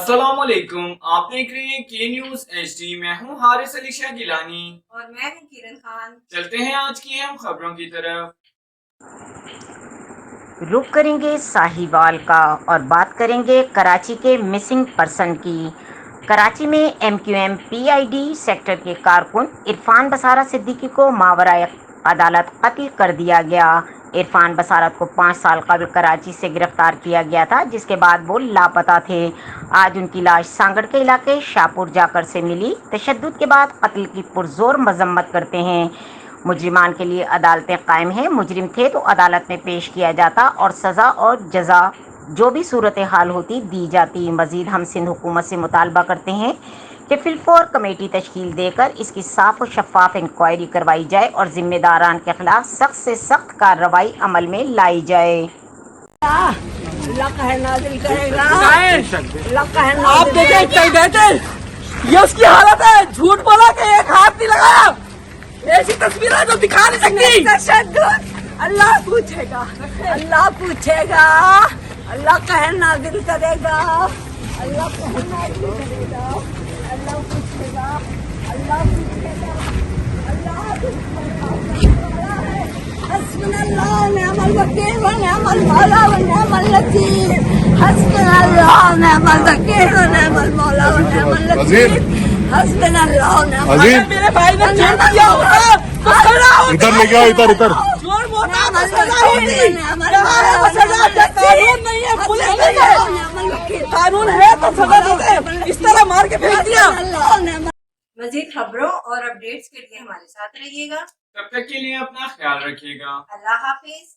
السلام علیکم، آپ دیکھ رہے ہیں کے نیوز ایچ ڈی۔ میں ہوں حارث علی شاہ گیلانی اور میں ہوں کرن خان۔ چلتے ہیں آج کی اہم خبروں کی طرف۔ رخ کریں گے ساہیوال کا اور بات کریں گے کراچی کے مسنگ پرسن کی۔ کراچی میں M Q M P I D sector کے کارکن عرفان بصارت صدیقی کو ماورائے عدالت قتل کر دیا گیا۔ عرفان بصارت کو 5 سال قبل کراچی سے گرفتار کیا گیا تھا، جس کے بعد وہ لاپتہ تھے۔ آج ان کی لاش سانگڑ کے علاقے شاہپور جاکر سے ملی۔ تشدد کے بعد قتل کی پرزور مذمت کرتے ہیں۔ مجرمان کے لیے عدالتیں قائم ہیں، مجرم تھے تو عدالت میں پیش کیا جاتا اور سزا اور جزا جو بھی صورتحال ہوتی دی جاتی۔ مزید ہم سندھ حکومت سے مطالبہ کرتے ہیں کہ فی الفور کمیٹی تشکیل دے کر اس کی صاف و شفاف انکوائری کروائی جائے اور ذمہ داران کے خلاف سخت سے سخت کارروائی عمل میں لائی جائے۔ اللہ قہر نازل کرے گا۔ آپ دیکھیں یہ اس کی حالت ہے، جھوٹ بولا کہ ایک ہاتھ نہیں لگایا، ایسی تصویریں جو دکھا نہیں سکتی۔ تشدد اللہ پوچھے گا، اللہ پوچھے گا، اللہ قہر نازل کرے گا، اللہ قہر نازل کرے گا، اللہ پوچھے گا، اللہ پوچھے گا، اللہ حسبنا اللہ ونعم الوکیل ونعم المولا ونعم النصير، حسبنا اللہ ونعم الوکیل ونعم المولا ونعم النصير، حسبنا اللہ ونعم الوکیل۔ میرے بھائی نے جھوٹ کیا ہوگا تو سزا ہوگی۔ ادھر لے کے ادھر جھوٹ بولنا تو سزا ہوگی۔ سزا قانون نہیں ہے، پولیس نہیں ہے، قانون ہے تو سزا دیتے، اس طرح مار کے پھینک دیا۔ مزید خبروں اور اپڈیٹس کے لیے ہمارے ساتھ رہیے گا۔ تب تک کے لیے اپنا خیال رکھیے گا۔ اللہ حافظ۔